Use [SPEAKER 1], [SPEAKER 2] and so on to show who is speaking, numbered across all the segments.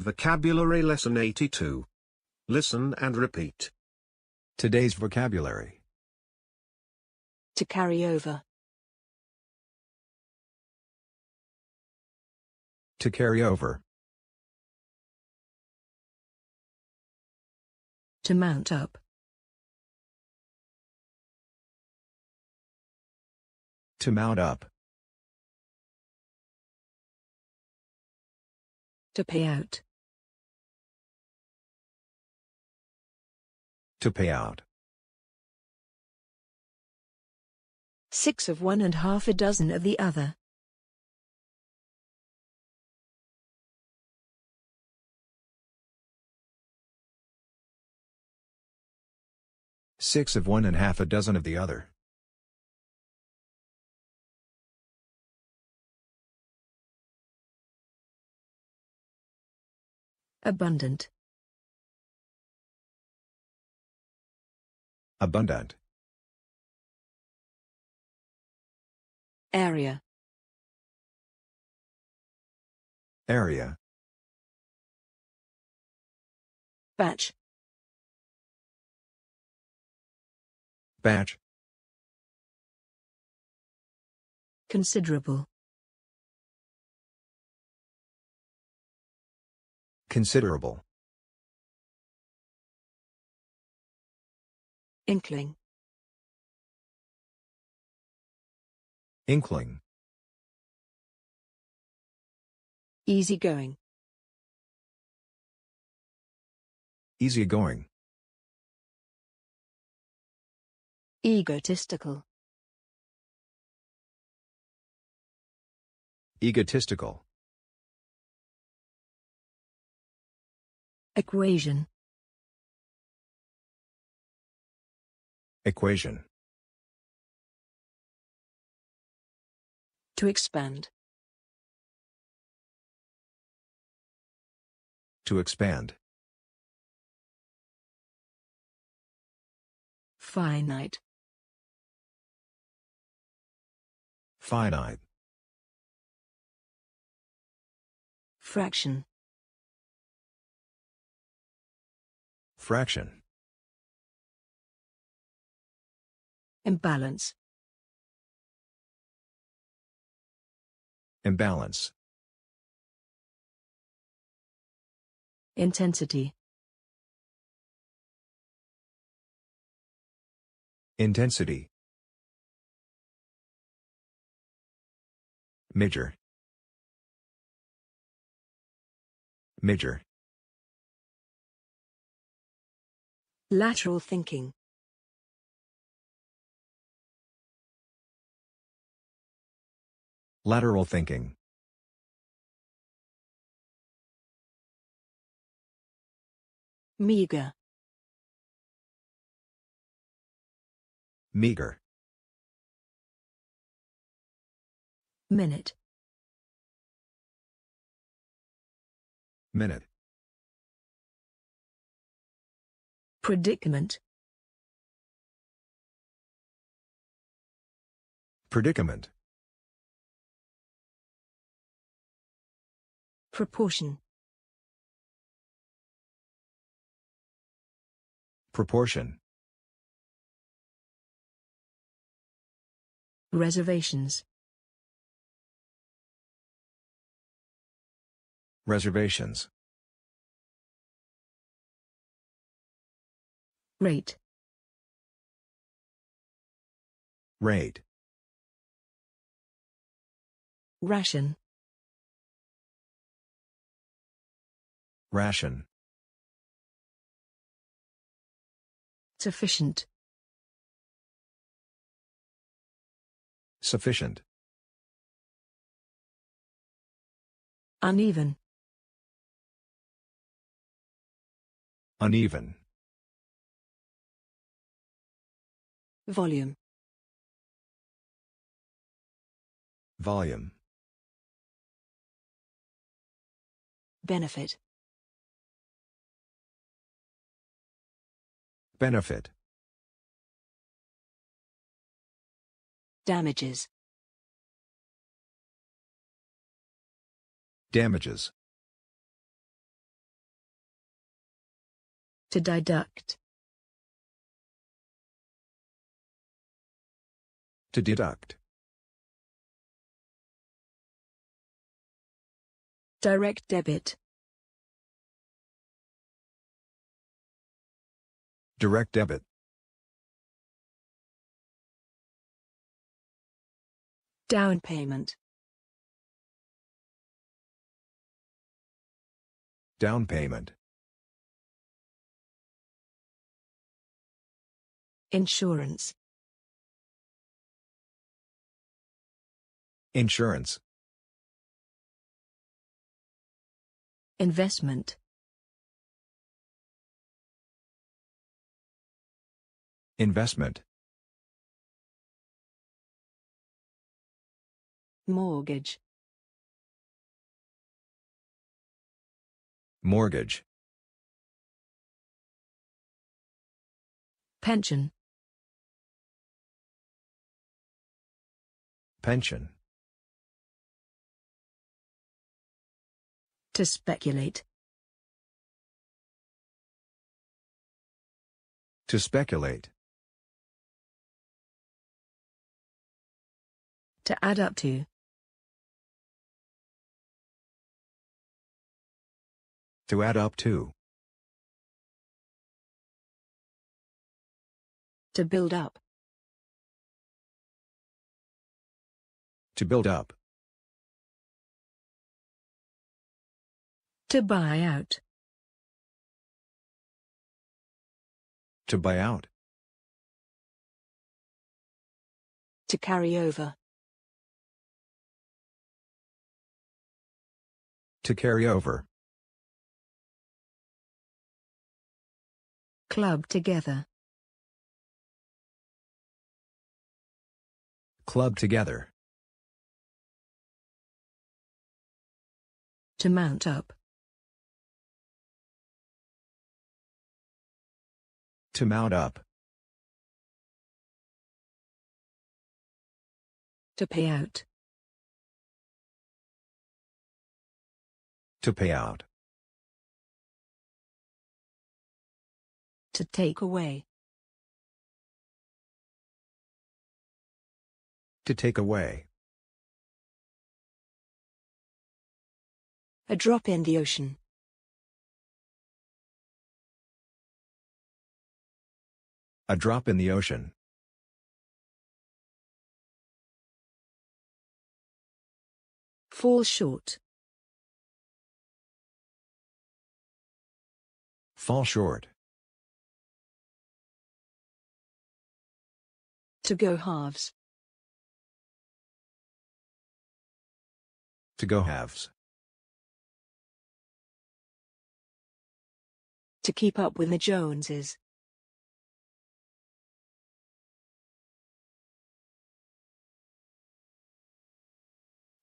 [SPEAKER 1] Vocabulary Lesson 82. Listen and repeat.
[SPEAKER 2] Today's vocabulary.
[SPEAKER 3] To carry over.
[SPEAKER 2] To carry over.
[SPEAKER 3] To mount up.
[SPEAKER 2] To mount up.
[SPEAKER 3] To pay out.
[SPEAKER 2] To pay out.
[SPEAKER 3] 6 of one and half a dozen of the other.
[SPEAKER 2] Six of one and half a dozen of the other.
[SPEAKER 3] Abundant.
[SPEAKER 2] Abundant.
[SPEAKER 3] Area.
[SPEAKER 2] Area.
[SPEAKER 3] Batch.
[SPEAKER 2] Batch.
[SPEAKER 3] Considerable.
[SPEAKER 2] Considerable.
[SPEAKER 3] Inkling.
[SPEAKER 2] Inkling.
[SPEAKER 3] Easygoing.
[SPEAKER 2] Easygoing.
[SPEAKER 3] Egotistical.
[SPEAKER 2] Egotistical.
[SPEAKER 3] Equation.
[SPEAKER 2] Equation.
[SPEAKER 3] To expand.
[SPEAKER 2] To expand.
[SPEAKER 3] Finite.
[SPEAKER 2] Finite.
[SPEAKER 3] Fraction.
[SPEAKER 2] Fraction.
[SPEAKER 3] Imbalance.
[SPEAKER 2] Imbalance.
[SPEAKER 3] Intensity.
[SPEAKER 2] Intensity. Major. Major.
[SPEAKER 3] Lateral thinking.
[SPEAKER 2] Lateral thinking.
[SPEAKER 3] Meager.
[SPEAKER 2] Meager.
[SPEAKER 3] Minute.
[SPEAKER 2] Minute.
[SPEAKER 3] Predicament.
[SPEAKER 2] Predicament.
[SPEAKER 3] Proportion.
[SPEAKER 2] Proportion.
[SPEAKER 3] Reservations.
[SPEAKER 2] Reservations.
[SPEAKER 3] Rate.
[SPEAKER 2] Rate.
[SPEAKER 3] Ration.
[SPEAKER 2] Ration.
[SPEAKER 3] Sufficient.
[SPEAKER 2] Sufficient.
[SPEAKER 3] Uneven.
[SPEAKER 2] Uneven.
[SPEAKER 3] Volume.
[SPEAKER 2] Volume.
[SPEAKER 3] Benefit.
[SPEAKER 2] Benefit.
[SPEAKER 3] Damages.
[SPEAKER 2] Damages.
[SPEAKER 3] To deduct.
[SPEAKER 2] To deduct.
[SPEAKER 3] Direct debit.
[SPEAKER 2] Direct debit.
[SPEAKER 3] Down payment.
[SPEAKER 2] Down payment.
[SPEAKER 3] Insurance.
[SPEAKER 2] Insurance.
[SPEAKER 3] Investment.
[SPEAKER 2] Investment.
[SPEAKER 3] Mortgage.
[SPEAKER 2] Mortgage.
[SPEAKER 3] Pension.
[SPEAKER 2] Pension.
[SPEAKER 3] To speculate.
[SPEAKER 2] To speculate.
[SPEAKER 3] To add up to.
[SPEAKER 2] To add up to.
[SPEAKER 3] To build up.
[SPEAKER 2] To build up.
[SPEAKER 3] To buy out.
[SPEAKER 2] To buy out.
[SPEAKER 3] To carry over.
[SPEAKER 2] To carry over.
[SPEAKER 3] Club together.
[SPEAKER 2] Club together.
[SPEAKER 3] To mount up.
[SPEAKER 2] To mount up.
[SPEAKER 3] To pay out.
[SPEAKER 2] To pay out.
[SPEAKER 3] To take away.
[SPEAKER 2] To take away.
[SPEAKER 3] A drop in the ocean.
[SPEAKER 2] A drop in the ocean.
[SPEAKER 3] Fall short.
[SPEAKER 2] Fall short.
[SPEAKER 3] To go halves.
[SPEAKER 2] To go halves.
[SPEAKER 3] To keep up with the Joneses.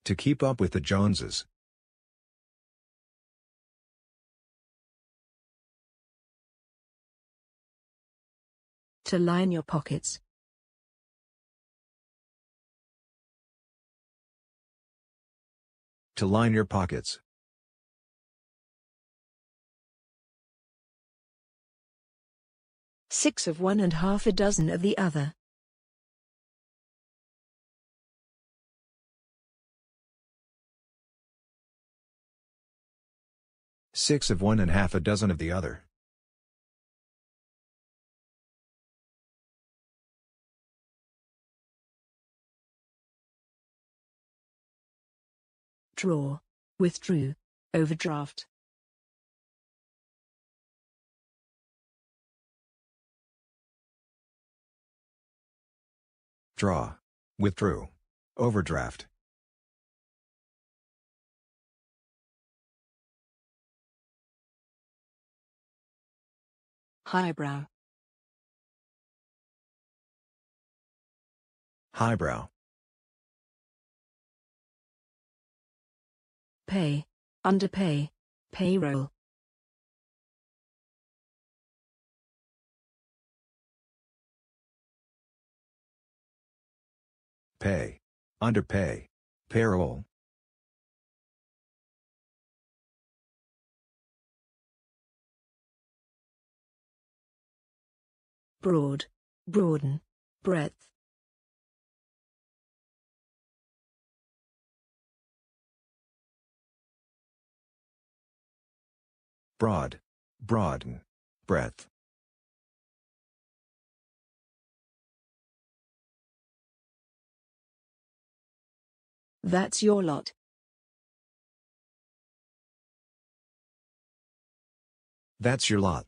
[SPEAKER 2] To keep up with the Joneses.
[SPEAKER 3] To line your pockets.
[SPEAKER 2] To line your pockets.
[SPEAKER 3] Six of one and half a dozen of the other.
[SPEAKER 2] Six of one and half a dozen of the other.
[SPEAKER 3] Draw. Withdrew. Overdraft.
[SPEAKER 2] Draw. Withdrew. Overdraft.
[SPEAKER 3] Highbrow.
[SPEAKER 2] Highbrow.
[SPEAKER 3] Pay. Underpay. Payroll.
[SPEAKER 2] Pay. Underpay. Payroll.
[SPEAKER 3] broad, broaden, breadth.
[SPEAKER 2] Broad, broaden, breadth.
[SPEAKER 3] That's your lot.
[SPEAKER 2] That's your lot.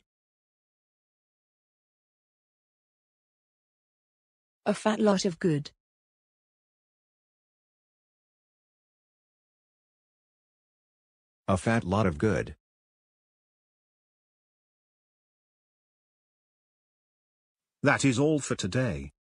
[SPEAKER 3] A fat lot of good.
[SPEAKER 2] A fat lot of good.
[SPEAKER 1] That is all for today.